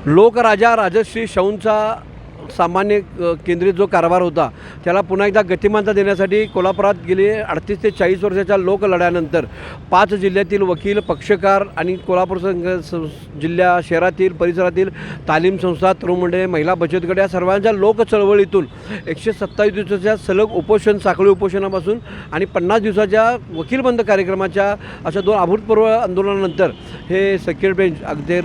लोकराजा राजश्री शाहूंचा सामान्य केंद्रित जो कारभार होता त्याला पुन्हा एकदा गतिमानता देण्यासाठी कोल्हापुरात गेले 38 ते 40 वर्षाच्या लोकलढ्यानंतर 5 जिल्ह्यातील वकील, पक्षकार आणि कोल्हापूर जिल्ह्या शहरातील परिसरातील तालीम संस्था, तरुण मंडळे, महिला बचत गट या सर्वांच्या लोकचळवळीतून 127 दिवसाच्या सलग उपोषण, साखळी उपोषणापासून आणि 50 दिवसाच्या वकील बंद कार्यक्रमाच्या अशा 2 अभूतपूर्व आंदोलनानंतर हे सेक्युलर बेंच अगदी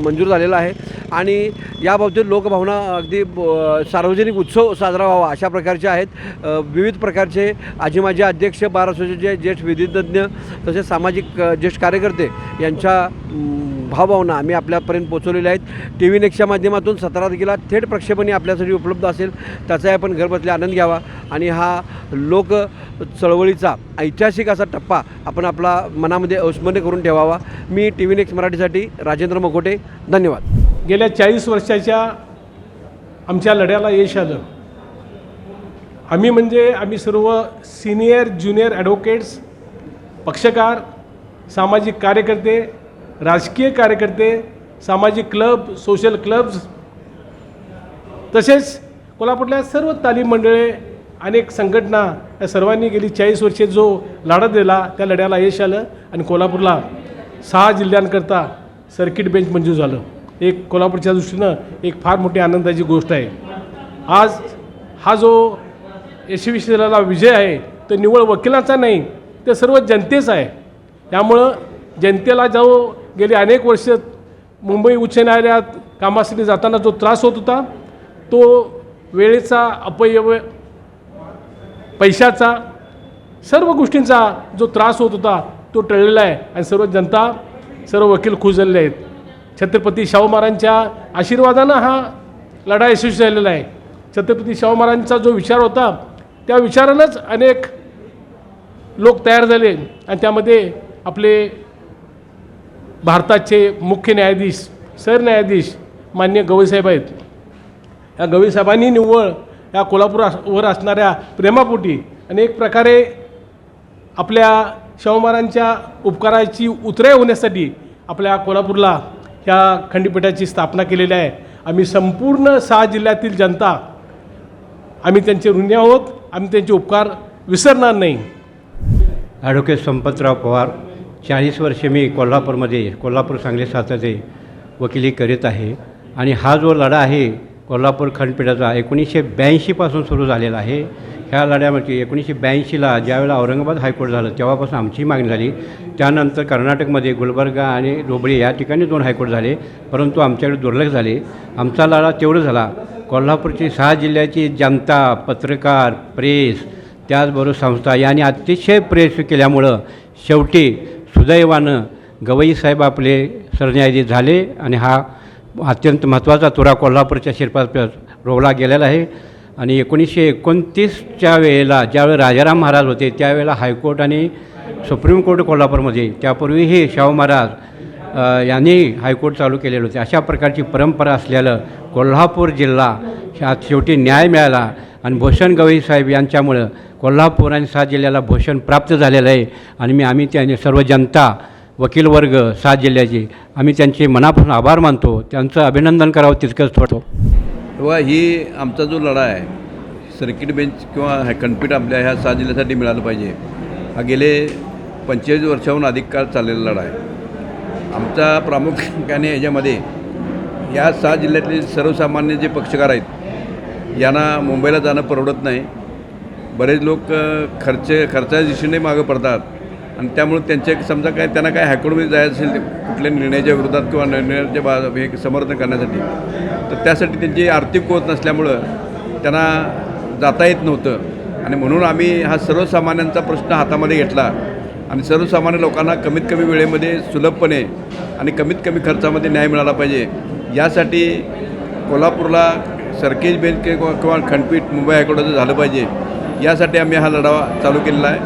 मंजूर झालेलं आहे आणि याबाबतीत लोकभावना अगदी सार्वजनिक उत्सव साजरा व्हावा अशा प्रकारचे आहेत। विविध प्रकारचे आजी माजी अध्यक्ष, बार असोसिएशनचे ज्येष्ठ विधितज्ञ तसेच सामाजिक ज्येष्ठ कार्यकर्ते यांच्या भावभावना आम्ही आपल्यापर्यंत पोहोचवलेल्या आहेत। TV नेक्स्टच्या माध्यमातून 17 तारखेला थेट प्रक्षेपणी आपल्यासाठी उपलब्ध असेल, त्याचाही आपण घरबसल्या आनंद घ्यावा आणि हा लोक चळवळीचा ऐतिहासिक असा टप्पा आपण आपला मनामध्ये अविस्मरणीय करून ठेवावा। मी TV नेक्स्ट मराठीसाठी राजेंद्र मकोटे, धन्यवाद। गेल्या 40 वर्षाच्या आमच्या लढ्याला यश आलं। आम्ही सर्व सिनियर ज्युनियर ॲडव्होकेट्स, पक्षकार, सामाजिक कार्यकर्ते, राजकीय कार्यकर्ते, सामाजिक क्लब, सोशल क्लब्स तसेच कोल्हापूरल्या सर्व तालीम मंडळे, अनेक संघटना या सर्वांनी गेली 40 वर्षे जो लढा दिला त्या लढ्याला यश आलं आणि कोल्हापूरला 6 जिल्ह्यांकरता सर्किट बेंच मंजूर झालं। एक कोल्हापूरच्या दृष्टीनं एक फार मोठी आनंदाची गोष्ट आहे। आज हा जो यशस्वी झालेला विजय आहे तो निव्वळ वकिलांचा नाही, तर सर्व जनतेचा आहे। त्यामुळं जनतेला जो गेली अनेक वर्ष मुंबई उच्च न्यायालयात कामासाठी जाताना जो त्रास होत होता, तो वेळेचा अपव्यय, पैशाचा, सर्व गोष्टींचा जो त्रास होत होता तो टळलेला आहे आणि सर्व जनता, सर्व वकील खुश झालेले आहेत। छत्रपती शाहू महाराजांच्या आशीर्वादानं हा लढा यशस्वी झालेला आहे। छत्रपती शाहू महाराजांचा जो विचार होता त्या विचारानंच अनेक लोक तयार झाले आणि त्यामध्ये आपले भारताचे मुख्य न्यायाधीश, सरन्यायाधीश माननीय गवईसाहेब आहेत। या गवईसाहेबांनी निव्वळ या कोल्हापूरवर असणाऱ्या प्रेमापोटी अनेक प्रकारे आपल्या शाहू महाराजांच्या उपकाराची उतराई होण्यासाठी आपल्या कोल्हापूरला ह्या खंडपीठाची स्थापना केलेली आहे। आम्ही संपूर्ण 6 जिल्ह्यातील जनता आम्ही त्यांचे ऋणी आहोत, आम्ही त्यांचे उपकार विसरणार नाही। ॲडव्होकेट संपतराव पवार, 40 वर्षे मी कोल्हापूर सांगली साताचे वकिली करीत आहे आणि हा जो लढा आहे कोल्हापूर खंडपीठाचा 1982 पासून सुरू झालेला आहे। ह्या लढ्यामध्ये 1982ला ज्यावेळेला औरंगाबाद हायकोर्ट झालं तेव्हापासून आमची मागणी झाली। त्यानंतर कर्नाटकमध्ये गुलबर्गा आणि रोबळी या ठिकाणी 2 हायकोर्ट झाले, परंतु आमच्याकडे दुर्लक्ष झाले। आमचा लढा तेवढं झाला। कोल्हापूरची 6 जिल्ह्याची जनता, पत्रकार, प्रेस, त्याचबरोबर संस्था यांनी अतिशय प्रयत्न केल्यामुळं शेवटी सुदैवानं गवईसाहेब आपले सरन्यायाधीश झाले आणि हा अत्यंत महत्त्वाचा तुरा कोल्हापूरच्या शिरपात रोवला गेलेला आहे। आणि 1929च्या वेळेला ज्यावेळी राजाराम महाराज होते त्यावेळेला हायकोर्ट आणि सुप्रीम कोर्ट कोल्हापूरमध्ये, त्यापूर्वीही शाहू महाराज यांनी हायकोर्ट चालू केलेलं होते। अशा प्रकारची परंपरा असलेलं कोल्हापूर जिल्हा ह्यात शेवटी न्याय मिळाला आणि भूषण गवईसाहेब यांच्यामुळं कोल्हापूर आणि 6 जिल्ह्याला भूषण प्राप्त झालेलं आहे आणि आम्ही त्यांनी सर्व जनता, वकील वर्ग 6 जिल्ह्याचे आम्ही त्यांचे मनापासून आभार मानतो, त्यांचं अभिनंदन करावं तितकंच थोडं। तेव्हा ही आमचा जो लढा आहे सर्किट बेंच किंवा खंडपीठ आपल्या ह्या 6 जिल्ह्यासाठी मिळालं पाहिजे, हा गेले 45 वर्षाहून अधिक काळ चाललेला लढा आहे। आमचा प्रामुख्याने याच्यामध्ये या 6 जिल्ह्यातले सर्वसामान्य जे पक्षकार आहेत यांना मुंबईला जाणं परवडत नाही। बरेच लोक खर्चाच्या दिशेने मागं पडतात आणि त्यामुळे त्यांचे समजा त्यांना काय हायकोर्टमध्ये जायचं असेल कुठल्या निर्णयाच्या विरोधात किंवा निर्णयाच्या हे समर्थन करण्यासाठी, तर त्यासाठी त्यांची आर्थिक कोत नसल्यामुळं त्यांना जाता येत नव्हतं आणि म्हणून आम्ही हा सर्वसामान्यांचा प्रश्न हातामध्ये घेतला आणि सर्वसामान्य लोकांना कमीत कमी वेळेमध्ये सुलभपणे आणि कमीत कमी खर्चामध्ये न्याय मिळाला पाहिजे, यासाठी कोल्हापूरला सर्किट बेंच किंवा खंडपीठ मुंबई हायकोर्टाचं झालं पाहिजे, यासाठी आम्ही हा लढा चालू केलेला आहे।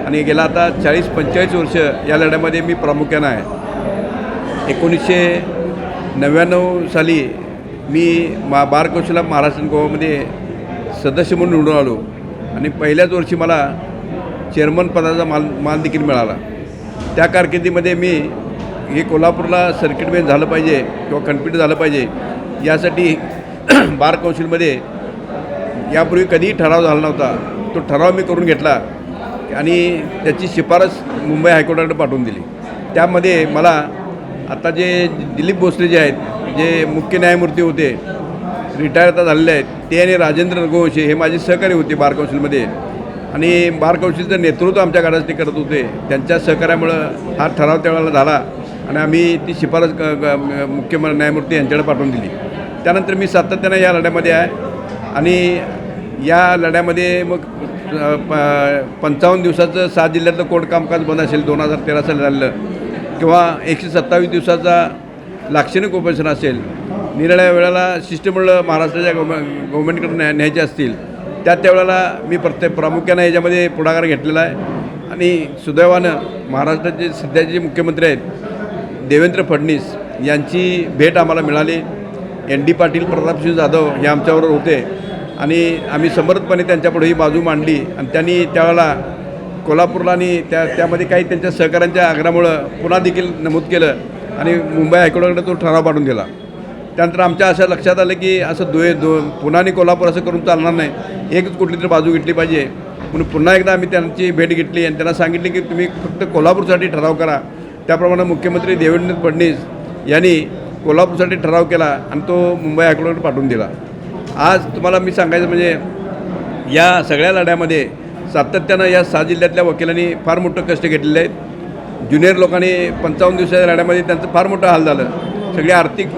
आणि गेला आता 40-45 वर्ष या लढ्यामध्ये मी प्रामुख्यानं आहे। 1999 साली मी बार कौन्सिल ऑफ महाराष्ट्र आणि गोवामध्ये सदस्य म्हणून निवडून आलो आणि पहिल्याच वर्षी मला चेअरमन पदाचा मान देखील मिळाला। त्या कारकिर्दीमध्ये मी हे कोल्हापूरला सर्किट बेंच झालं पाहिजे किंवा खंडपीठ झालं पाहिजे यासाठी बार कौन्सिलमध्ये यापूर्वी कधीही ठराव झाला नव्हता. तो ठराव मी करून घेतला आणि त्याची शिफारस मुंबई हायकोर्टाकडे पाठवून दिली. त्यामध्ये मला आता जे दिलीप भोसले जे आहेत, जे मुख्य न्यायमूर्ती होते, रिटायर आता झालेले आहेत, ते आणि राजेंद्र रघुवंशी हे माझे सहकारी होते बार कौन्सिलमध्ये आणि बार कौन्सिलचं नेतृत्व आमच्या गाडासाठी करत होते. त्यांच्या सहकार्यामुळं हा ठराव त्यावेळेला झाला आणि आम्ही ती शिफारस मुख्य न्यायमूर्ती यांच्याकडे पाठवून दिली. त्यानंतर मी सातत्यानं या लढ्यामध्ये आहे आणि या लढ्यामध्ये मग 55 दिवसाचं 7 जिल्ह्यातलं कोर्ट कामकाज बंद असेल 2013 साली झालेलं किंवा 127 दिवसाचा लाक्षणिक उपोषण असेल, निराळ्या वेळेला शिष्टमंडळ महाराष्ट्राच्या गव्हर्नमेंटकडे न्यायचे असतील त्यावेळेला मी प्रामुख्यानं याच्यामध्ये पुढाकार घेतलेला आहे. आणि सुदैवानं महाराष्ट्राचे सध्याचे जे मुख्यमंत्री आहेत देवेंद्र फडणवीस यांची भेट आम्हाला मिळाली. ND पाटील, प्रतापसिंह जाधव हे आमच्याबरोबर होते आणि आम्ही समर्थपणे त्यांच्यापुढे ही बाजू मांडली आणि त्यांनी त्यावेळेला कोल्हापूरला आणि त्यामध्ये काही त्यांच्या सहकाऱ्यांच्या आग्रहामुळं पुन्हा देखील नमूद केलं आणि मुंबई हायकोर्टाकडे तो ठराव पाठवून दिला. त्यानंतर आमच्या असं लक्षात आलं की असं पुन्हा आणि कोल्हापूर असं करून चालणार नाही, एकच कुठली तरी बाजू घेतली पाहिजे. म्हणून पुन्हा एकदा आम्ही त्यांची भेट घेतली आणि त्यांना सांगितले की तुम्ही फक्त कोल्हापूरसाठी ठराव करा. त्याप्रमाणे मुख्यमंत्री देवेंद्र फडणवीस यांनी कोल्हापूरसाठी ठराव केला आणि तो मुंबई हायकोर्टाकडे पाठवून दिला. आज तुम्हाला मी सांगायचं म्हणजे या सगळ्या लढ्यामध्ये सातत्यानं या 6 जिल्ह्यातल्या वकिलांनी फार मोठं कष्ट घेतलेले आहेत. ज्युनियर लोकांनी 55 दिवसाच्या लढ्यामध्ये त्यांचं फार मोठं हाल झालं. सगळे आर्थिक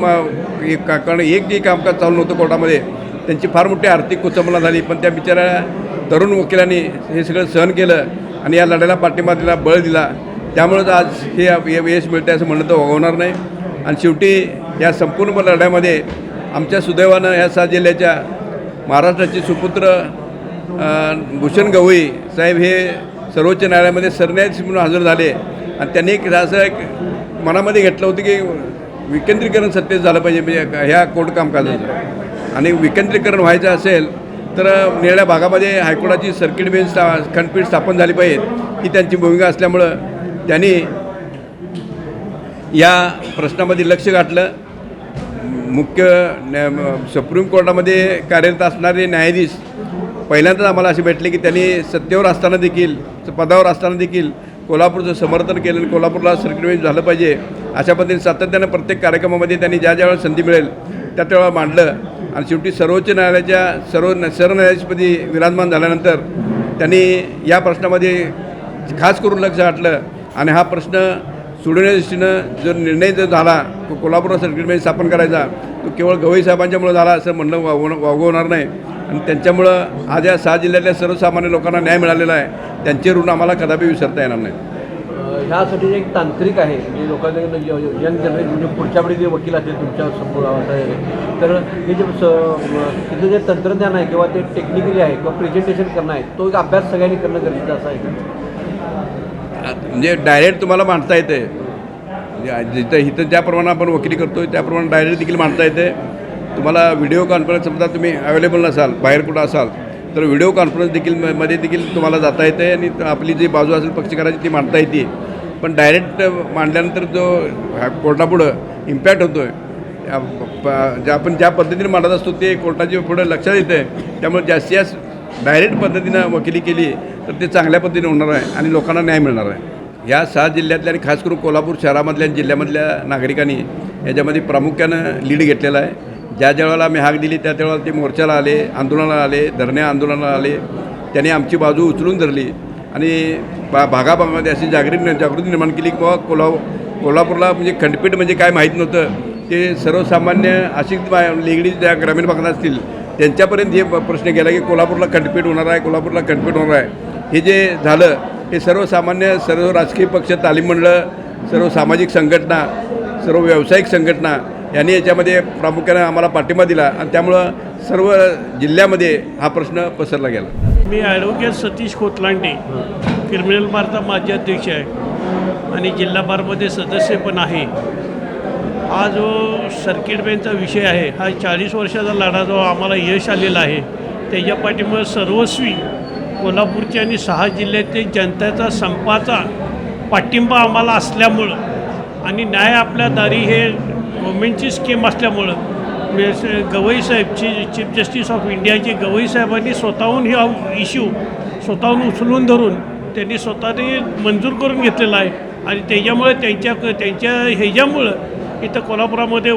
कारण एक जे कामकाज चालू नव्हतं कोर्टामध्ये त्यांची फार मोठी आर्थिक कुचंबना झाली. पण त्या बिचाऱ्या तरुण वकिलांनी हे सगळं सहन केलं आणि या लढ्याला पाठिंबा दिला, बळ दिला. त्यामुळंच आज हे यश मिळतं असं म्हणणं तर होणार नाही. आणि शेवटी या संपूर्ण लढ्यामध्ये आमच्या सुदैवानं या 6 जिल्ह्याच्या महाराष्ट्राचे सुपुत्र भूषण गवई साहेब हे सर्वोच्च न्यायालयामध्ये सरन्यायाधीश म्हणून हजर झाले आणि त्यांनी असं एक मनामध्ये घेतलं होतं की विकेंद्रीकरण सत्तेत झालं पाहिजे म्हणजे ह्या कोर्ट कामकाजाचं. आणि विकेंद्रीकरण व्हायचं असेल तर निळ्या भागामध्ये हायकोर्टाची सर्किट बेंच खंडपीठ स्थापन झाली पाहिजे ही त्यांची भूमिका असल्यामुळं त्यांनी या प्रश्नामध्ये लक्ष घातलं. सुप्रीम कोर्टामध्ये कार्यरत असणारे न्यायाधीश पहिल्यांदाच आम्हाला असे भेटले की त्यांनी सत्तेवर असताना देखील पदावर असताना देखील कोल्हापूरचं समर्थन केलं आणि कोल्हापूरला सर्किट बेंच झालं पाहिजे अशा पद्धतीने सातत्यानं प्रत्येक कार्यक्रमामध्ये त्यांनी ज्या वेळेला संधी मिळेल त्यावेळेला मांडलं. आणि शेवटी सर्वोच्च न्यायालयाच्या सरन्यायाधीशपदी विराजमान झाल्यानंतर त्यांनी या प्रश्नामध्ये खास करून लक्ष घातलं आणि हा प्रश्न सोडवण्याच्या दृष्टीनं जो निर्णय जो झाला कोल्हापूरला सर्किट बेंच स्थापन करायचा तो केवळ गवई साहेबांच्यामुळे झाला असं म्हणणं वावगवणार नाही. आणि त्यांच्यामुळं आज या 6 जिल्ह्यातल्या सर्वसामान्य लोकांना न्याय मिळालेला आहे. त्यांचे ऋण आम्हाला कदापि विसरता येणार नाही. ह्यासाठी एक तांत्रिक आहे म्हणजे लोकांना यंग जनरेशन म्हणजे पुढच्या वेळी जे वकील असतील तुमच्या तर हे जे तिथं जे तंत्रज्ञान आहे किंवा ते टेक्निकली आहे किंवा प्रेझेंटेशन करणं आहे तो एक अभ्यास सगळ्यांनी करणं गरजेचं असं आहे. म्हणजे डायरेक्ट तुम्हाला मांडता येते जिथं इथं ज्याप्रमाणे आपण वकिली करतो त्याप्रमाणे डायरेक्ट देखील मांडता येते. तुम्हाला व्हिडिओ कॉन्फरन्स समजा तुम्ही अवेलेबल नसाल बाहेर कुठं असाल तर व्हिडिओ कॉन्फरन्स मध्ये देखील तुम्हाला जाता येते आणि आपली जी बाजू असेल पक्षकाराची ती मांडता येते. पण डायरेक्ट मांडल्यानंतर जो कोर्टापुढं इम्पॅक्ट होतो आहे आपण ज्या पद्धतीने मांडत असतो ते कोर्टाच्या पुढं लक्षात येतं. त्यामुळे जास्तीत जास्त डायरेक्ट पद्धतीनं वकिली केली तर ते चांगल्या पद्धतीने होणार आहे आणि लोकांना न्याय मिळणार आहे. या 6 जिल्ह्यातल्या आणि खास करून कोल्हापूर शहरामधल्या जिल्ह्यामधल्या नागरिकांनी याच्यामध्ये प्रामुख्यानं लीड घेतलेला आहे. ज्या वेळेला आम्ही हाक दिली त्या वेळेला ते मोर्चाला आले, आंदोलनाला आले, धरणे आंदोलनाला आले. त्यांनी आमची बाजू उचलून धरली आणि भागाभागामध्ये अशी जागृती निर्माण केली की बाबा कोल्हापूरला म्हणजे खंडपीठ म्हणजे काय माहीत नव्हतं. ते सर्वसामान्य अशिक्षित लेगडी ज्या ग्रामीण भागात असतील त्यांच्यापर्यंत हे प्रश्न गेला की कोल्हापूरला खंडपीठ होणार आहे, कोल्हापूरला खंडपीठ होणार आहे. हे जे झालं हे सर्वसामान्य सर्व राजकीय पक्ष, तालीम मंडळं, सर्व सामाजिक संघटना, सर्व व्यावसायिक संघटना यांनी याच्यामध्ये प्रामुख्याने आम्हाला पाठिंबा दिला आणि त्यामुळं सर्व जिल्ह्यामध्ये हा प्रश्न पसरला गेला. मी ॲडव्होकेट सतीश कोतलांडे क्रिमिनल बारचा माजी अध्यक्ष आहे आणि जिल्हा बारमध्ये सदस्य पण आहे. हा जो सर्किट बेंचचा विषय आहे हा 40 वर्षाचा लढा जो आम्हाला यश आलेला आहे त्याच्या पाठीमुळे सर्वस्वी कोल्हापूरच्या आणि 6 जिल्ह्यातील जनतेचा संपाचा पाठिंबा आम्हाला असल्यामुळं आणि न्याय आपल्या दारी हे गव्हर्मेंटची स्कीम असल्यामुळं गवई साहेब चीफ जस्टिस ऑफ इंडियाचे गवई साहेबांनी स्वतःहून हा इश्यू स्वतःहून उचलून धरून त्यांनी स्वतःने मंजूर करून घेतलेला आहे आणि त्याच्यामुळे त्यांच्या ह्याच्यामुळं इथं कोल्हापुरामध्ये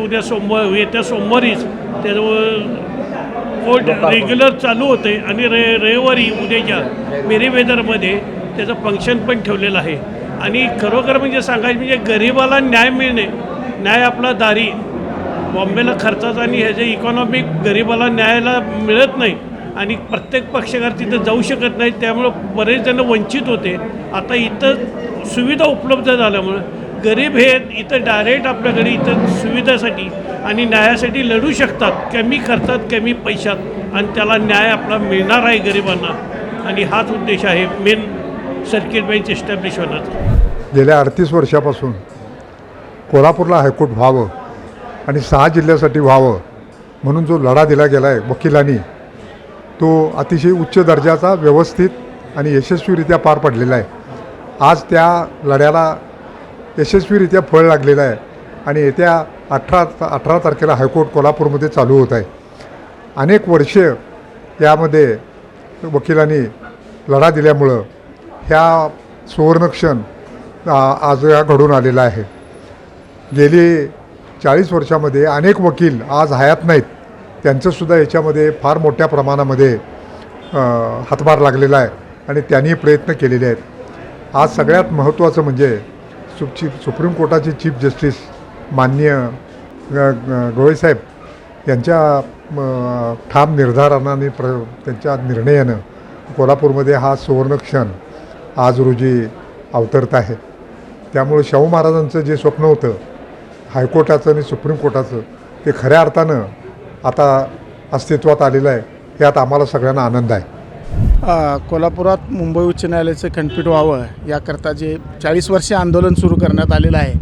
येत्या सोमवारीच त्याचं कोर्ट रेग्युलर चालू होते आणि रविवारी उद्याच्या मेरीवेदरमध्ये त्याचं फंक्शन पण ठेवलेलं आहे. आणि खरोखर म्हणजे सांगायचं म्हणजे गरिबाला न्याय मिळणे, न्याय आपला दारी, बॉम्बेला खर्चाचा आणि ह्याच्या इकॉनॉमिक गरिबाला न्यायाला मिळत नाही आणि प्रत्येक पक्षकार तिथं जाऊ शकत नाही, त्यामुळं बरेच जण वंचित होते. आता इथं सुविधा उपलब्ध झाल्यामुळं गरीब हे इथं डायरेक्ट आपल्याकडे इथं सुविधासाठी आणि न्यायासाठी लढू शकतात, कमी खर्चात कमी पैशात, आणि त्याला न्याय आपला मिळणार आहे गरिबांना. आणि हाच उद्देश आहे मेन सर्किट बेंच एस्टॅब्लिश होण्याचा. गेल्या 38 वर्षापासून कोल्हापूरला हायकोर्ट व्हावं आणि 6 जिल्ह्यासाठी व्हावं म्हणून जो लढा दिला गेला आहे वकिलांनी, तो अतिशय उच्च दर्जाचा, व्यवस्थित आणि यशस्वीरित्या पार पडलेला आहे. आज त्या लढ्याला यशस्वीरित्या फळ लागलेलं आहे आणि येत्या 18 तारखेला हायकोर्ट कोल्हापूरमध्ये चालू होत आहे. अनेक वर्षे यामध्ये वकिलांनी लढा दिल्यामुळं ह्या सुवर्णक्षण आज घडून आलेला आहे. गेली 40 वर्षामध्ये अनेक वकील आज हयात नाहीत, त्यांचंसुद्धा याच्यामध्ये फार मोठ्या प्रमाणामध्ये हातभार लागलेला आहे आणि त्यांनी प्रयत्न केलेले आहेत. आज सगळ्यात महत्त्वाचं म्हणजे सुप्रीम कोर्टाचे चीफ जस्टिस माननीय गवई साहेब यांच्या ठाम निर्धारानं आणि त्यांच्या निर्णयानं कोल्हापूरमध्ये हा सुवर्णक्षण आज रोजी अवतरत आहे. त्यामुळे शाहू महाराजांचं जे स्वप्न होतं हायकोर्टाचं आणि सुप्रीम कोर्टाचं, ते खऱ्या अर्थानं आता अस्तित्वात आलेलं आहे. यात आम्हाला सगळ्यांना आनंद आहे. कोल्हापुरात मुंबई उच्च न्यायालयाचं खंडपीठ व्हावं याकरता जे 40 वर्षे आंदोलन सुरू करण्यात आलेलं आहे,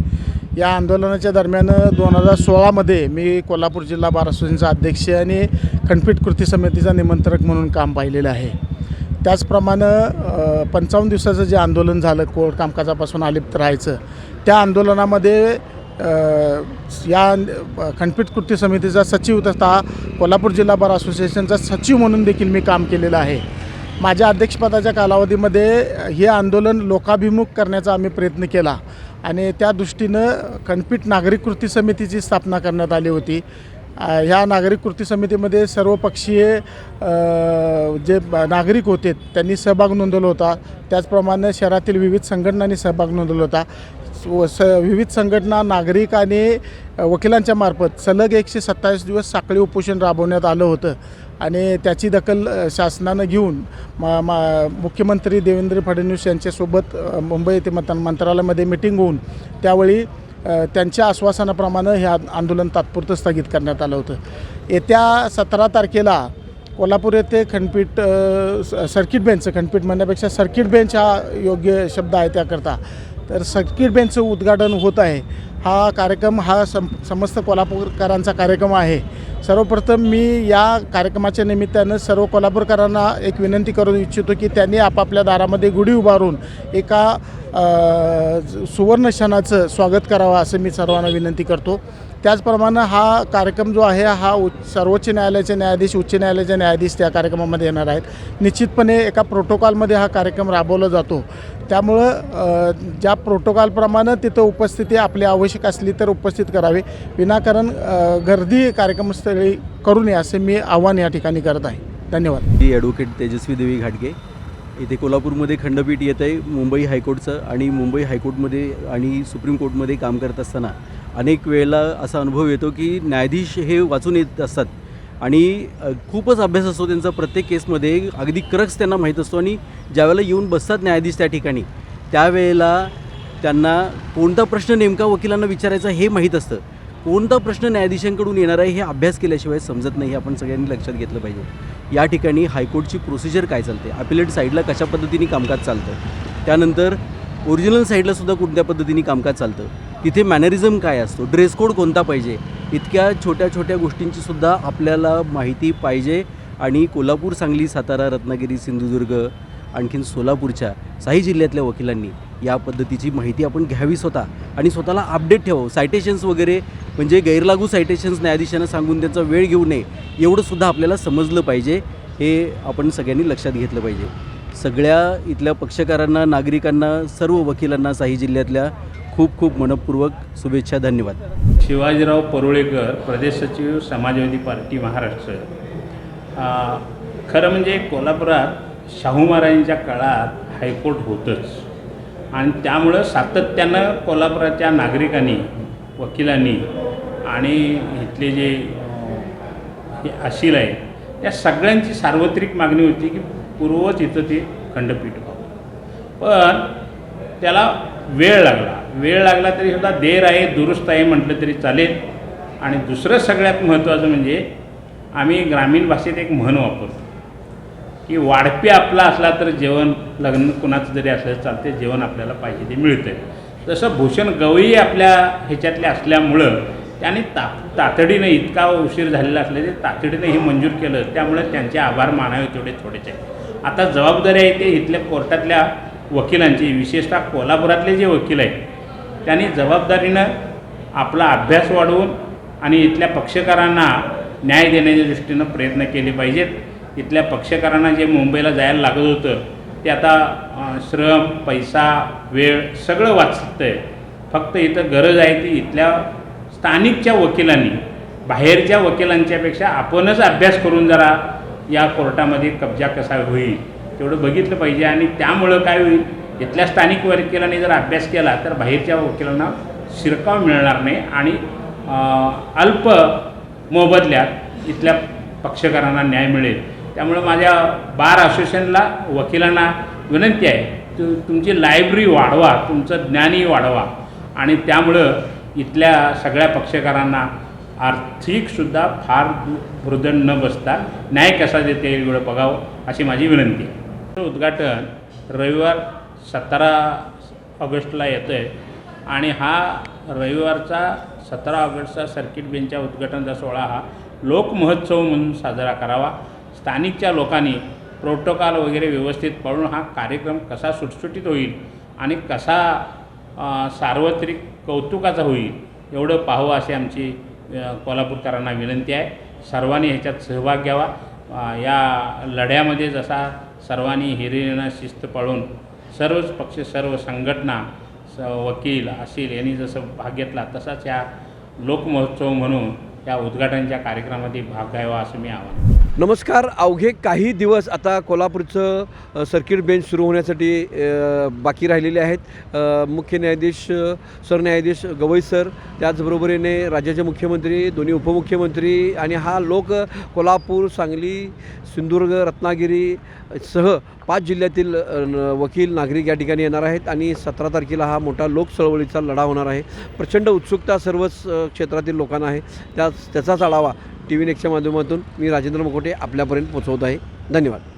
या आंदोलनाच्या दरम्यान 2016मध्ये मी कोल्हापूर जिल्हा बार असोसिएशनचा अध्यक्ष आणि खंडपीठ कृती समितीचा निमंत्रक म्हणून काम पाहिलेलं आहे. त्याचप्रमाणे 55 दिवसाचं जे आंदोलन झालं कोर्ट कामकाजापासून अलिप्त राहायचं, त्या आंदोलनामध्ये या खंडपीठ कृती समितीचा सचिव तथा कोल्हापूर जिल्हा बार असोसिएशनचा सचिव म्हणून देखील मी काम केलेलं आहे. माझ्या अध्यक्षपदाच्या कालावधीमध्ये हे आंदोलन लोकाभिमुख करण्याचा आम्ही प्रयत्न केला आणि त्या दृष्टीनं खंडपीठ नागरिक कृती समितीची स्थापना करण्यात आली होती. ह्या नागरिक कृती समितीमध्ये सर्वपक्षीय जे नागरिक होते त्यांनी सहभाग नोंदवला होता. त्याचप्रमाणे शहरातील विविध संघटनांनी सहभाग नोंदवला होता. विविध संघटना, नागरिक आणि वकिलांच्या मार्फत सलग 127 दिवस साखळी उपोषण राबवण्यात आलं होतं आणि त्याची दखल शासनानं घेऊन मुख्यमंत्री देवेंद्र फडणवीस यांच्यासोबत मुंबई येथे मंत्रालयामध्ये मिटिंग होऊन त्यावेळी त्यांच्या आश्वासनाप्रमाणे हे आंदोलन तात्पुरतं स्थगित करण्यात आलं होतं. येत्या 17 तारखेला कोल्हापूर येथे खंडपीठ सर्किट बेंचचं, खंडपीठ म्हणण्यापेक्षा सर्किट बेंच हा योग्य शब्द आहे त्याकरता, तर सर्किट बेंचचं उद्घाटन होत आहे. हा कार्यक्रम हा समस्त कोल्हापूरकरांचा कार्यक्रम आहे. सर्वप्रथम मी या कार्यक्रमाच्या निमित्तानं सर्व कोल्हापूरकरांना एक विनंती करू इच्छितो की त्यांनी आपापल्या दारामध्ये गुढी उभारून एका सुवर्ण क्षणाचं स्वागत करावं असं मी सर्वांना विनंती करतो. त्याचप्रमाणे हा कार्यक्रम जो आहे हा सर्वोच्च न्यायालयाचे न्यायाधीश, उच्च न्यायालयाचे न्यायाधीश त्या कार्यक्रमामध्ये येणार आहेत. निश्चितपणे एका प्रोटोकॉलमध्ये हा कार्यक्रम राबवला जातो. त्यामुळं ज्या प्रोटोकॉलप्रमाणे तिथं उपस्थिती आपली आवश्यक असली तर उपस्थित करावी, विनाकारण गर्दी कार्यक्रमस्थळी करू नये असे मी आव्हान या ठिकाणी करत आहे. धन्यवाद. ॲडव्होकेट तेजस्वी देवी घाटगे. इथे कोल्हापूरमध्ये खंडपीठ येत आहे मुंबई हायकोर्टचं, आणि मुंबई हायकोर्टमध्ये आणि सुप्रीम कोर्टमध्ये काम करत असताना अनेक वेळेला असा अनुभव येतो की न्यायाधीश हे वाचून येत असतात आणि खूपच अभ्यास असतो त्यांचा प्रत्येक केसमध्ये, अगदी क्रक्स त्यांना माहीत असतो. आणि ज्यावेळेला येऊन बसतात न्यायाधीश त्या ठिकाणी, त्यावेळेला त्यांना कोणता प्रश्न नेमका वकिलांना विचारायचा हे माहीत असतं. कोणता प्रश्न न्यायाधीशांकडून येणार आहे हे अभ्यास केल्याशिवाय समजत नाही, हे आपण सगळ्यांनी लक्षात घेतलं पाहिजे. या ठिकाणी हायकोर्टची प्रोसिजर काय चालते, अपिलेट साईडला कशा पद्धतीने कामकाज चालतं, त्यानंतर ओरिजिनल साईडलासुद्धा कोणत्या पद्धतीने कामकाज चालतं, तिथे मॅनरिझम काय असतो, ड्रेस कोड कोणता पाहिजे, इतक्या छोट्या छोट्या गोष्टींचीसुद्धा आपल्याला माहिती पाहिजे. आणि कोल्हापूर, सांगली, सातारा, रत्नागिरी, सिंधुदुर्ग, आणखीन सोलापूरच्या 6 जिल्ह्यातल्या वकिलांनी या पद्धतीची माहिती आपण घ्यावी स्वतः आणि स्वतःला अपडेट ठेवावं. सायटेशन्स वगैरे म्हणजे गैरलागू सायटेशन्स न्यायाधीशांना सांगून त्यांचा वेळ घेऊ नये एवढंसुद्धा आपल्याला समजलं पाहिजे. हे आपण सगळ्यांनी लक्षात घेतलं पाहिजे. सगळ्या इथल्या पक्षकारांना, नागरिकांना, सर्व वकिलांना साही जिल्ह्यातल्या खूप खूप मनपूर्वक शुभेच्छा. धन्यवाद. शिवाजीराव परुळेकर, प्रदेश सचिव, समाजवादी पार्टी, महाराष्ट्र. खरं म्हणजे कोल्हापुरात शाहू महाराजांच्या काळात हायकोर्ट होतंच आणि त्यामुळं सातत्यानं कोल्हापुराच्या नागरिकांनी, वकिलांनी आणि इथले जे हे अशील आहे त्या सगळ्यांची सार्वत्रिक मागणी होती की पूर्वच इथं ते खंडपीठ व्हावं. पण त्याला वेळ लागला तरीसुद्धा देर आहे दुरुस्त आहे म्हटलं तरी चालेल. आणि दुसरं सगळ्यात महत्त्वाचं म्हणजे आम्ही ग्रामीण भाषेत एक म्हण वापरतो की वाढपी आपला असला तर जेवण, लग्न कुणाचं जरी असलं चालते, जेवण आपल्याला पाहिजे ते मिळतं. तसं भूषण गवई आपल्या ह्याच्यातले असल्यामुळं त्याने तातडीनं, इतका उशीर झालेला असले ते तातडीनं हे मंजूर केलं. त्यामुळे त्यांचे आभार मानावे तेवढे थोडेच आहे. आता जबाबदारी आहे ते इथल्या कोर्टातल्या वकिलांची, विशेषतः कोल्हापुरातले जे वकील आहेत त्यांनी जबाबदारीनं आपला अभ्यास वाढवून आणि इथल्या पक्षकारांना न्याय देण्याच्या दृष्टीनं प्रयत्न केले पाहिजेत. इथल्या पक्षकारांना जे मुंबईला जायला लागत होतं ते आता श्रम, पैसा, वेळ सगळं वाचतं आहे. फक्त इथं गरज आहे ती इथल्या स्थानिकच्या वकिलांनी, बाहेरच्या वकिलांच्यापेक्षा आपणच अभ्यास करून जरा या कोर्टामध्ये कब्जा कसा होईल तेवढं बघितलं पाहिजे. आणि त्यामुळं काय होईल, इथल्या स्थानिक वकिलांनी जर अभ्यास केला तर बाहेरच्या वकिलांना शिरकाव मिळणार नाही आणि अल्प मोबदल्यात इथल्या पक्षकारांना न्याय मिळेल. त्यामुळं माझ्या बार असोसिएशनला, वकिलांना विनंती आहे तुमची लायब्ररी वाढवा, तुमचं ज्ञानही वाढवा आणि त्यामुळं इथल्या सगळ्या पक्षकारांना आर्थिकसुद्धा फार भुर्दंड न बसता न्याय कसा देता येईल एवढं बघावं अशी माझी विनंती आहे. उद्घाटन रविवार 17 ऑगस्टला येतं आहे आणि हा रविवारचा 17 ऑगस्टचा सर्किट बेंचच्या उद्घाटनाचा सोहळा हा लोकमहोत्सव म्हणून साजरा करावा. स्थानिकच्या लोकांनी प्रोटोकॉल वगैरे व्यवस्थित पाळून हा कार्यक्रम कसा सुटसुटीत होईल आणि कसा सार्वत्रिक कौतुकाचा होईल एवढं पाहावं अशी आमची कोल्हापूरकरांना विनंती आहे. सर्वांनी ह्याच्यात सहभाग घ्यावा. या लढ्यामध्ये जसा सर्वांनी हिरिरीनं शिस्त पाळून सर्वच पक्ष, सर्व संघटना, वकील असेल यांनी जसं भाग घेतला तसाच या लोकमहोत्सव म्हणून या उद्घाटनाच्या कार्यक्रमामध्ये भाग घ्यावा असं मी आवाहन. नमस्कार. अवघे काही दिवस आता कोल्हापूरचं सर्किट बेंच सुरू होण्यासाठी बाकी राहिलेले आहेत. मुख्य न्यायाधीश, सरन्यायाधीश गवई सर, त्याचबरोबरीने राज्याचे मुख्यमंत्री, दोन्ही उपमुख्यमंत्री आणि हा लोक कोल्हापूर, सांगली, सिंधुदुर्ग, रत्नागिरी सह 5 जिल्ह्यातील वकील, नागरिक या ठिकाणी येणार आहेत आणि 17 तारखेला हा मोठा लोक चळवळीचा लढा होणार आहे. प्रचंड उत्सुकता सर्वच क्षेत्रातील लोकांना आहे. त्याचाच आढावा TV नेक्स्टच्या माध्यमातून मी राजेंद्र मकोटे आपल्यापर्यंत पोहोचवत आहे. धन्यवाद.